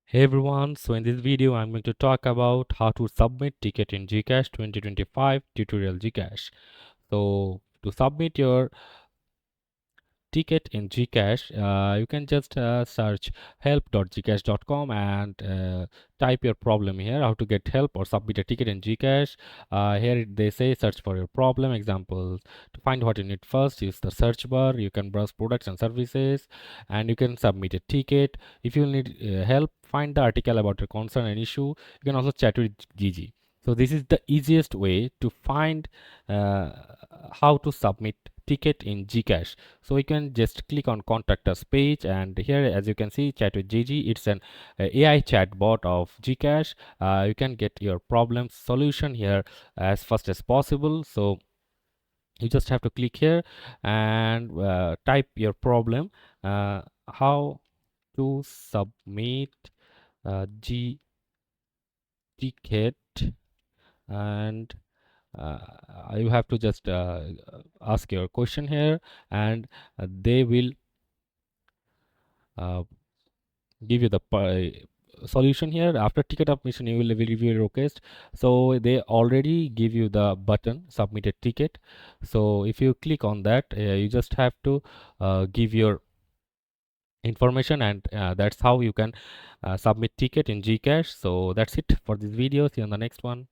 Hey everyone, so in this video I'm going to talk about how to submit ticket in GCash 2025 tutorial GCash. So to submit your ticket in GCash, you can just search help.gcash.com and type your problem here, how to get help or submit a ticket in GCash. Here they say search for your problem. Examples: to find what you need first, use the search bar. You can browse products and services, and you can submit a ticket. If you need help, find the article about your concern and issue. You can also chat with Gigi. So this is the easiest way to find uh, how to submit ticket in GCash. So you can just click on contact us page, and here as you can see, chat with Gigi. It's an AI chat bot of GCash. You can get your problem solution here as fast as possible. So you just have to click here and type your problem, how to submit G ticket, and uh, you have to just ask your question here, and they will uh, give you the solution here. After ticket submission, you will review your request. So they already give you the button submit a ticket. So if you click on that, you just have to give your information, and that's how you can submit ticket in GCash. So that's it for this video. See you on the next one.